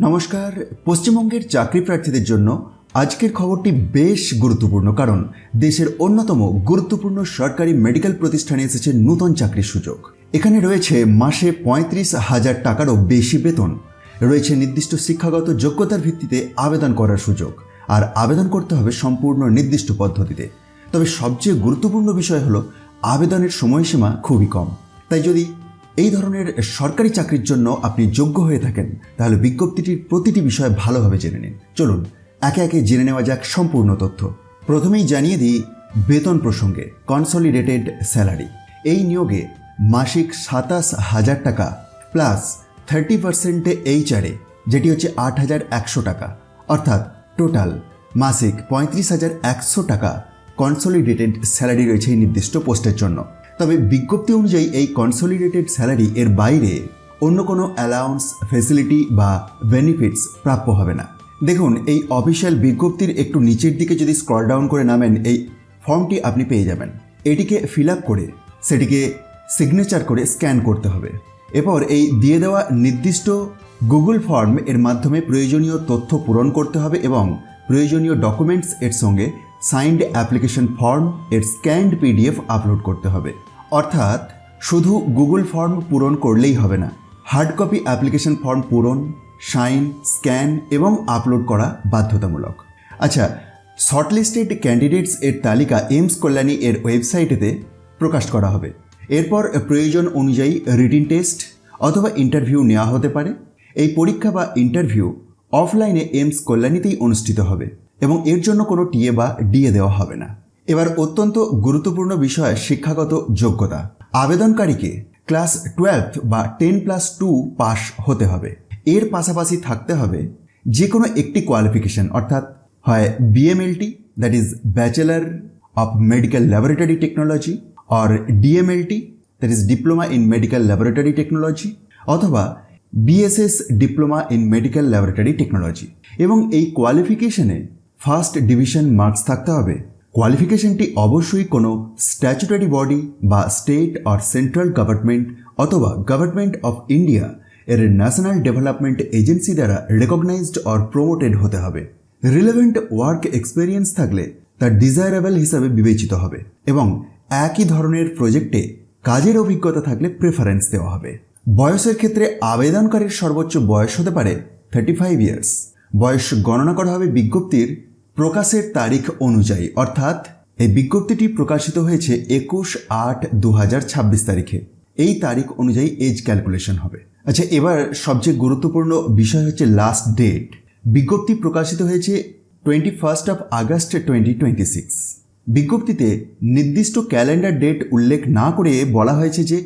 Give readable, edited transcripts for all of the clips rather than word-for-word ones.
নমস্কার। পশ্চিমবঙ্গের চাকরি প্রার্থীদের জন্য আজকের খবরটি বেশ গুরুত্বপূর্ণ, কারণ দেশের অন্যতম গুরুত্বপূর্ণ সরকারি মেডিকেল প্রতিষ্ঠানে এসেছে নতুন চাকরির সুযোগ। এখানে রয়েছে মাসে 35,000 টাকারও বেশি বেতন, রয়েছে নির্দিষ্ট শিক্ষাগত যোগ্যতার ভিত্তিতে আবেদন করার সুযোগ, আর আবেদন করতে হবে সম্পূর্ণ নির্দিষ্ট পদ্ধতিতে। তবে সবচেয়ে গুরুত্বপূর্ণ বিষয় হলো আবেদনের সময়সীমা খুবই কম। তাই যদি এই ধরনের সরকারি চাকরির জন্য আপনি যোগ্য হয়ে থাকেন, তাহলে বিজ্ঞপ্তিটির প্রতিটি বিষয় ভালোভাবে জেনে নিন। চলুন একে একে জেনে নেওয়া যাক সম্পূর্ণ তথ্য। প্রথমেই জানিয়ে দিই বেতন প্রসঙ্গে। কনসলিডেটেড স্যালারি, এই নিয়োগে মাসিক 27,000 টাকা প্লাস 30% এইচআরএ, যেটি হচ্ছে 8,100 টাকা, অর্থাৎ টোটাল মাসিক 35,100 টাকা কনসলিডেটেড স্যালারি রয়েছে এই নির্দিষ্ট পোস্টের জন্য। তবে বিজ্ঞপ্তি অনুযায়ী এই কনসলিডেটেড স্যালারি এর বাইরে অন্য কোনো অ্যালাউন্স, ফেসিলিটি বা বেনিফিটস প্রাপ্য হবে না। দেখুন, এই অফিসিয়াল বিজ্ঞপ্তির একটু নিচের দিকে যদি স্ক্রল ডাউন করে নামেন, এই ফর্মটি আপনি পেয়ে যাবেন। এটিকে ফিল আপ করে সেটিকে সিগনেচার করে স্ক্যান করতে হবে। এরপর এই দিয়ে দেওয়া নির্দিষ্ট গুগল ফর্ম এর মাধ্যমে প্রয়োজনীয় তথ্য পূরণ করতে হবে এবং প্রয়োজনীয় ডকুমেন্টস এর সঙ্গে সাইন্ড অ্যাপ্লিকেশন ফর্ম এর স্ক্যান্ড পিডিএফ আপলোড করতে হবে। অর্থাৎ শুধু গুগল ফর্ম পূরণ করলেই হবে না, হার্ড কপি অ্যাপ্লিকেশন ফর্ম পূরণ, সাইন, স্ক্যান এবং আপলোড করা বাধ্যতামূলক। আচ্ছা, শর্টলিস্টেড ক্যান্ডিডেটস এর তালিকা এইমস কল্যাণী এর ওয়েবসাইটেতে প্রকাশ করা হবে। এরপর প্রয়োজন অনুযায়ী রিটিন টেস্ট অথবা ইন্টারভিউ নেওয়া হতে পারে। এই পরীক্ষা বা ইন্টারভিউ অফলাইনে এইমস কল্যাণীতেই অনুষ্ঠিত হবে এবং এর জন্য কোনো টিএ বা ডিএ দেওয়া হবে না। এবার অত্যন্ত গুরুত্বপূর্ণ বিষয় শিক্ষাগত যোগ্যতা। আবেদনকারীকে ক্লাস 12 বা 10+2 পাস হতে হবে। এর পাশাপাশি থাকতে হবে যে কোনো একটি কোয়ালিফিকেশন, অর্থাৎ হয় BMLT, that is bachelor of medical laboratory technology, or DMLT, that is diploma in medical laboratory technology, অথবা BSS diploma in medical laboratory technology. এবং এই কোয়ালিফিকেশনে ফার্স্ট ডিভিশন মার্কস থাকতে হবে। কোয়ালিফিকেশনটি অবশ্যই কোনো স্ট্যাচুটারি বডি বা স্টেট আর সেন্ট্রাল গভর্নমেন্ট অথবা government of India এর ন্যাশনাল ডেভেলপমেন্ট এজেন্সি দ্বারা রেকগনাইজড অর প্রমোটেড হতে হবে। রিলেভেন্ট ওয়ার্ক এক্সপেরিয়েন্স থাকলে তা ডিজায়ারেবল হিসাবে বিবেচিত হবে এবং একই ধরনের প্রজেক্টে কাজের অভিজ্ঞতা থাকলে প্রেফারেন্স দেওয়া হবে। বয়সের ক্ষেত্রে আবেদনকারীর সর্বোচ্চ বয়স হতে পারে 35 ইয়ার্স। বয়স গণনা করা হবে বিজ্ঞপ্তির প্রকাশের তারিখ অনুযায়ী, অর্থাৎ এই বিজ্ঞপ্তিটি প্রকাশিত হয়েছে 21/8/2026 তারিখে। এই তারিখ অনুযায়ী এজ ক্যালকুলেশন হবে। আচ্ছা, এবার সবচেয়ে গুরুত্বপূর্ণ বিষয় হচ্ছে লাস্ট ডেট। বিজ্ঞপ্তি প্রকাশিত হয়েছে 21 আগস্ট 2026। বিজ্ঞপ্তিতে নির্দিষ্ট ক্যালেন্ডার ডেট উল্লেখ না করে বলা হয়েছে যে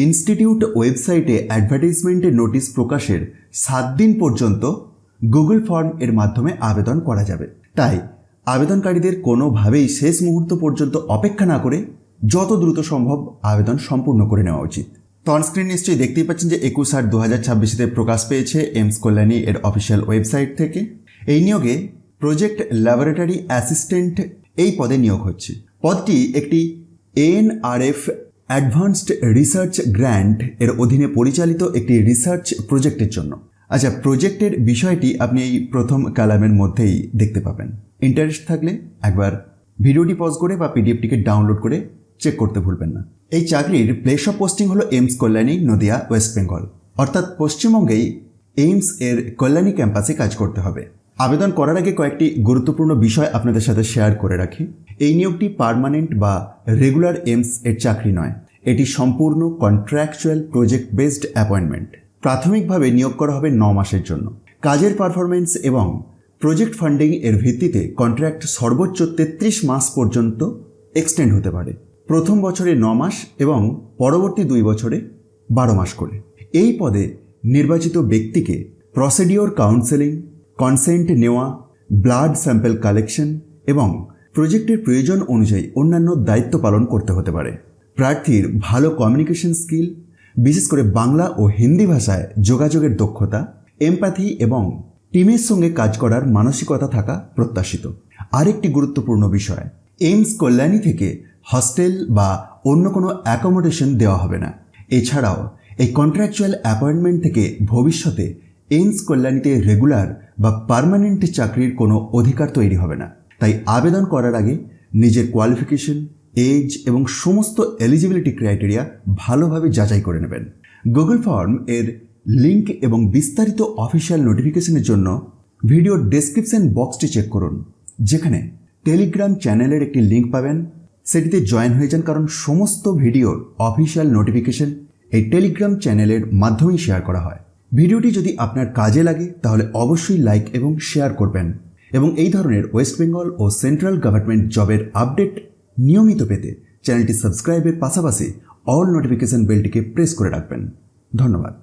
ইনস্টিটিউট ওয়েবসাইটে অ্যাডভার্টাইজমেন্টের নোটিশ প্রকাশের 7 দিন পর্যন্ত গুগল ফর্ম এর মাধ্যমে আবেদন করা যাবে। তাই আবেদনকারীদের কোনোভাবেই শেষ মুহূর্ত পর্যন্ত অপেক্ষা না করে যত দ্রুত সম্ভব আবেদন সম্পূর্ণ করে নেওয়া উচিত। তো অনস্ক্রিন নিশ্চয়ই দেখতেই পাচ্ছেন যে 21/8/2026-তে প্রকাশ পেয়েছে এইমস কল্যাণী এর অফিসিয়াল ওয়েবসাইট থেকে। এই নিয়োগে প্রজেক্ট ল্যাবরেটরি অ্যাসিস্ট্যান্ট এই পদে নিয়োগ হচ্ছে। পদটি একটি এএনআরএফ অ্যাডভান্সড রিসার্চ গ্র্যান্ট এর অধীনে পরিচালিত একটি রিসার্চ প্রজেক্টের জন্য। আচ্ছা, প্রজেক্টের বিষয়টি আপনি এই প্রথম কলামের মধ্যেই দেখতে পাবেন। ইন্টারেস্ট থাকলে একবার ভিডিওটি পজ করে বা পিডিএফটিকে ডাউনলোড করে চেক করতে ভুলবেন না। এই চাকরির প্লেস অফ পোস্টিং হলো এইমস কল্যাণী, নদিয়া, ওয়েস্ট বেঙ্গল, অর্থাৎ পশ্চিমবঙ্গেই এইমস এর কল্যাণী ক্যাম্পাসে কাজ করতে হবে। আবেদন করার আগে কয়েকটি গুরুত্বপূর্ণ বিষয় আপনাদের সাথে শেয়ার করে রাখি। এই নিয়োগটি পার্মানেন্ট বা রেগুলার এইমস এর চাকরি নয়, এটি সম্পূর্ণ কন্ট্রাকচুয়াল প্রজেক্ট বেসড অ্যাপয়েন্টমেন্ট। প্রাথমিকভাবে নিয়োগ করা হবে 9 মাসের জন্য। কাজের পারফরমেন্স এবং প্রজেক্ট ফান্ডিং এর ভিত্তিতে কন্ট্রাক্ট সর্বোচ্চ 33 মাস পর্যন্ত এক্সটেন্ড হতে পারে। প্রথম বছরে 9 মাস এবং পরবর্তী 2 বছরে 12 মাস করে। এই পদে নির্বাচিত ব্যক্তিকে প্রসিডিওর কাউন্সেলিং, কনসেন্ট নেওয়া, ব্লাড স্যাম্পল কালেকশন এবং প্রজেক্টের প্রয়োজন অনুযায়ী অন্যান্য দায়িত্ব পালন করতে হতে পারে। প্রার্থীর ভালো কমিউনিকেশন স্কিল, বিশেষ করে বাংলা ও হিন্দি ভাষায় যোগাযোগের দক্ষতা, এমপ্যাথি এবং টিমের সঙ্গে কাজ করার মানসিকতা থাকা প্রত্যাশিত। আরেকটি গুরুত্বপূর্ণ বিষয়, এইমস কল্যাণী থেকে হস্টেল বা অন্য কোনো অ্যাকোমোডেশন দেওয়া হবে না। এছাড়াও এই কন্ট্রাকচুয়াল অ্যাপয়েন্টমেন্ট থেকে ভবিষ্যতে এইমস কল্যাণীতে রেগুলার বা পার্মানেন্ট চাকরির কোনো অধিকার তৈরি হবে না। তাই আবেদন করার আগে নিজের কোয়ালিফিকেশন, এজ এবং সমস্ত এলিজিবিলিটি ক্রাইটেরিয়া ভালোভাবে যাচাই করে নেবেন। গুগল ফর্ম এর লিঙ্ক এবং বিস্তারিত অফিসিয়াল নোটিফিকেশনের জন্য ভিডিওর ডেসক্রিপশন বক্সটি চেক করুন, যেখানে টেলিগ্রাম চ্যানেলের একটি লিঙ্ক পাবেন। সেটিতে জয়েন হয়ে যান, কারণ সমস্ত ভিডিওর অফিসিয়াল নোটিফিকেশন এই টেলিগ্রাম চ্যানেলের মাধ্যমেই শেয়ার করা হয়। ভিডিওটি যদি আপনার কাজে লাগে তাহলে অবশ্যই লাইক এবং শেয়ার করবেন, এবং এই ধরনের ওয়েস্ট বেঙ্গল ও সেন্ট্রাল গভর্নমেন্ট জবের আপডেট নিয়মিত পেতে চ্যানেলটি সাবস্ক্রাইবের পাশাপাশি অল নোটিফিকেশন বেলটিকে প্রেস করে রাখবেন। ধন্যবাদ।